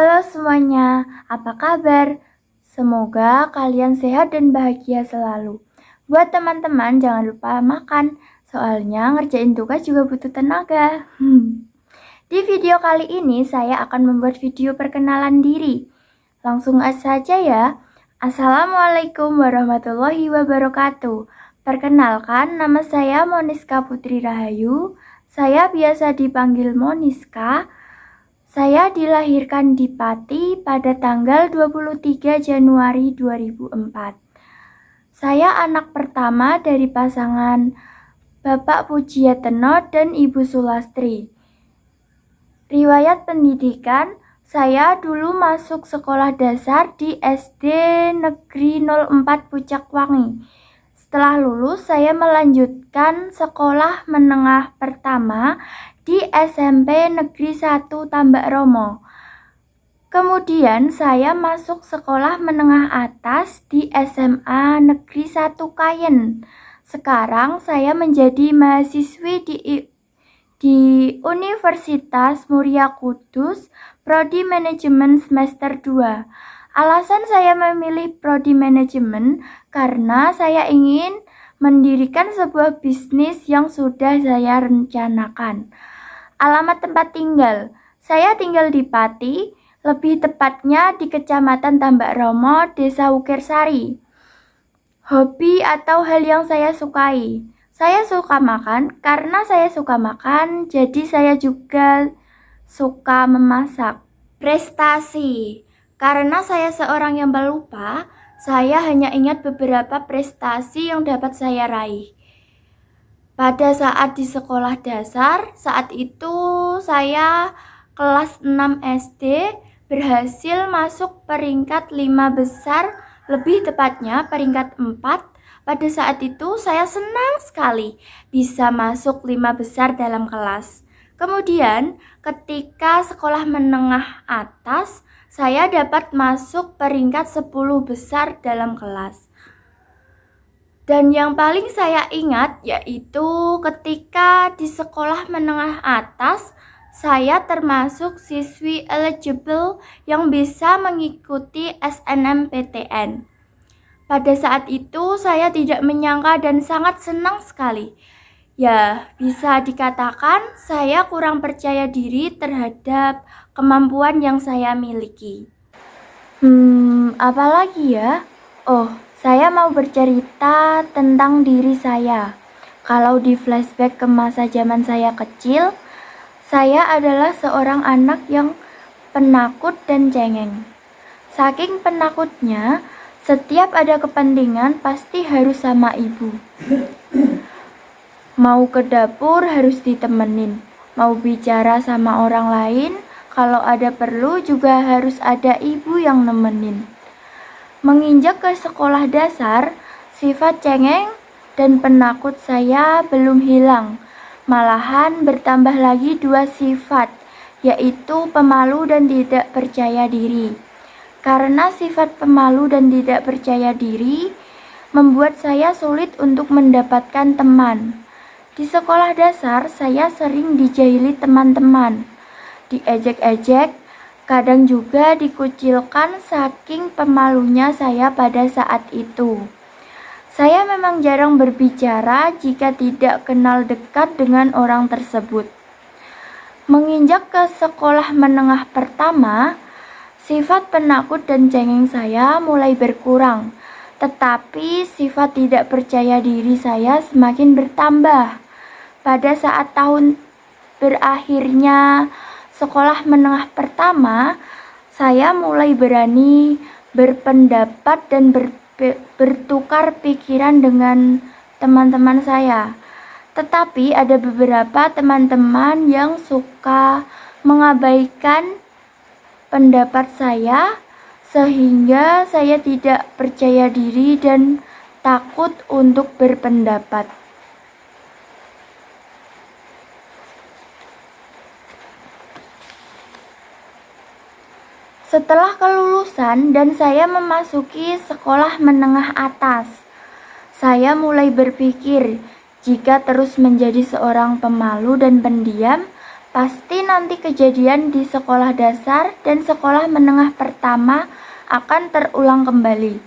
Halo semuanya, apa kabar? Semoga kalian sehat dan bahagia selalu. Buat teman-teman jangan lupa makan, soalnya ngerjain tugas juga butuh tenaga. Di video kali ini saya akan membuat video perkenalan diri. Langsung saja ya. Assalamualaikum warahmatullahi wabarakatuh. Perkenalkan, nama saya Moniska Putri Rahayu. Saya biasa dipanggil Moniska. Saya dilahirkan di Pati pada tanggal 23 Januari 2004. Saya anak pertama dari pasangan Bapak Pujiateno dan Ibu Sulastri. Riwayat pendidikan, saya dulu masuk sekolah dasar di SD Negeri 04 Pucakwangi. Setelah lulus, saya melanjutkan sekolah menengah pertama di SMP Negeri 1 Tambak Romo. Kemudian saya masuk sekolah menengah atas di SMA Negeri 1 Kayen. Sekarang saya menjadi mahasiswi di Universitas Muria Kudus, Prodi Manajemen semester 2. Alasan saya memilih Prodi Manajemen karena saya ingin mendirikan sebuah bisnis yang sudah saya rencanakan. Alamat tempat tinggal, saya tinggal di Pati, lebih tepatnya di Kecamatan Tambak Romo, Desa Wukirsari. Hobi atau hal yang saya sukai, saya suka makan. Karena saya suka makan, jadi saya juga suka memasak. Prestasi, karena saya seorang yang pelupa, saya hanya ingat beberapa prestasi yang dapat saya raih. Pada saat di sekolah dasar, saat itu saya kelas 6 SD berhasil masuk peringkat 5 besar, lebih tepatnya peringkat 4. Pada saat itu saya senang sekali bisa masuk 5 besar dalam kelas. Kemudian ketika sekolah menengah atas, saya dapat masuk peringkat 10 besar dalam kelas. Dan yang paling saya ingat yaitu ketika di sekolah menengah atas, saya termasuk siswi eligible yang bisa mengikuti SNMPTN. Pada saat itu saya tidak menyangka dan sangat senang sekali. Ya, bisa dikatakan saya kurang percaya diri terhadap kemampuan yang saya miliki. Apalagi ya? Oh, saya mau bercerita tentang diri saya. Kalau di flashback ke masa zaman saya kecil, saya adalah seorang anak yang penakut dan cengeng. Saking penakutnya, setiap ada kepentingan pasti harus sama ibu. Mau ke dapur harus ditemenin. Mau bicara sama orang lain, kalau ada perlu juga harus ada ibu yang nemenin. Menginjak ke sekolah dasar, sifat cengeng dan penakut saya belum hilang. Malahan bertambah lagi 2 sifat, yaitu pemalu dan tidak percaya diri. Karena sifat pemalu dan tidak percaya diri, membuat saya sulit untuk mendapatkan teman. Di sekolah dasar, saya sering dijahili teman-teman, diejek-ejek, kadang juga dikucilkan saking pemalunya saya pada saat itu. Saya memang jarang berbicara jika tidak kenal dekat dengan orang tersebut. Menginjak ke sekolah menengah pertama, sifat penakut dan cengeng saya mulai berkurang, tetapi sifat tidak percaya diri saya semakin bertambah. Pada saat tahun berakhirnya sekolah menengah pertama, saya mulai berani berpendapat dan bertukar pikiran dengan teman-teman saya. Tetapi ada beberapa teman-teman yang suka mengabaikan pendapat saya, sehingga saya tidak percaya diri dan takut untuk berpendapat. Setelah kelulusan dan saya memasuki sekolah menengah atas, saya mulai berpikir jika terus menjadi seorang pemalu dan pendiam, Pasti nanti kejadian di sekolah dasar dan sekolah menengah pertama akan terulang kembali.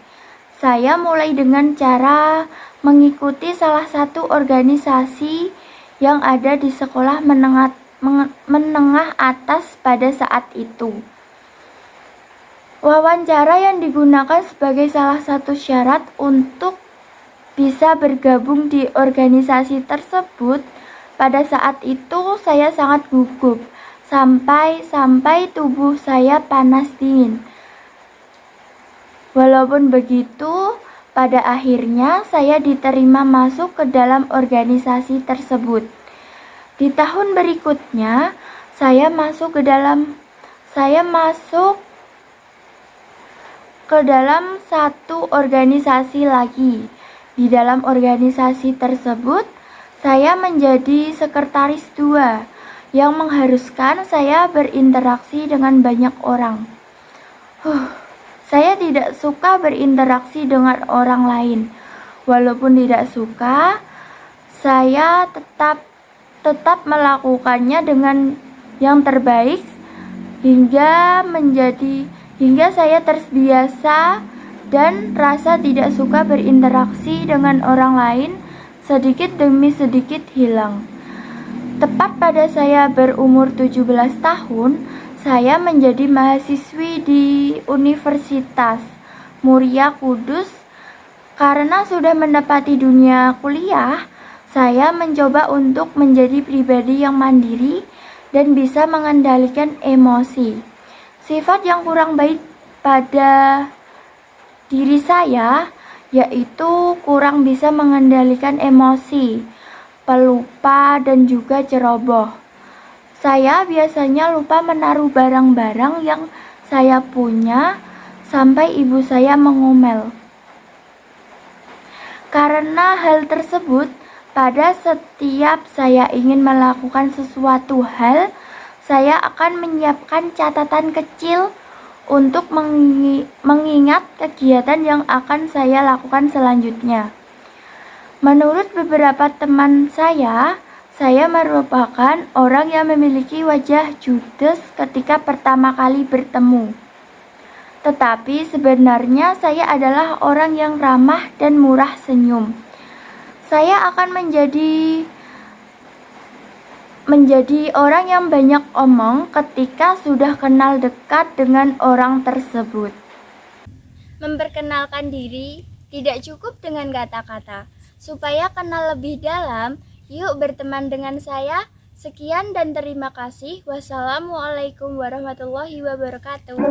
Saya mulai dengan cara mengikuti salah satu organisasi yang ada di sekolah menengah atas pada saat itu. Wawancara yang digunakan sebagai salah satu syarat untuk bisa bergabung di organisasi tersebut. Pada saat itu saya sangat gugup sampai tubuh saya panas dingin. Walaupun begitu, pada akhirnya saya diterima masuk ke dalam organisasi tersebut. Di tahun berikutnya, saya masuk ke dalam satu organisasi lagi. Di dalam organisasi tersebut, saya menjadi sekretaris 2 yang mengharuskan saya berinteraksi dengan banyak orang. Saya tidak suka berinteraksi dengan orang lain. Walaupun tidak suka, saya tetap melakukannya dengan yang terbaik hingga saya terbiasa dan rasa tidak suka berinteraksi dengan orang lain sedikit demi sedikit hilang. Tepat pada saya berumur 17 tahun, saya menjadi mahasiswi di Universitas Muria Kudus. Karena sudah mendapati dunia kuliah, saya mencoba untuk menjadi pribadi yang mandiri dan bisa mengendalikan emosi. Sifat yang kurang baik pada diri saya yaitu kurang bisa mengendalikan emosi, pelupa, dan juga ceroboh. Saya biasanya lupa menaruh barang-barang yang saya punya sampai ibu saya mengomel. Karena hal tersebut, pada setiap saya ingin melakukan sesuatu hal, saya akan menyiapkan catatan kecil untuk mengingat kegiatan yang akan saya lakukan selanjutnya. Menurut beberapa teman saya merupakan orang yang memiliki wajah judes ketika pertama kali bertemu. Tetapi sebenarnya saya adalah orang yang ramah dan murah senyum. Saya akan menjadi orang yang banyak omong ketika sudah kenal dekat dengan orang tersebut. Memperkenalkan diri tidak cukup dengan kata-kata. Supaya kenal lebih dalam, yuk berteman dengan saya. Sekian dan terima kasih. Wassalamualaikum warahmatullahi wabarakatuh.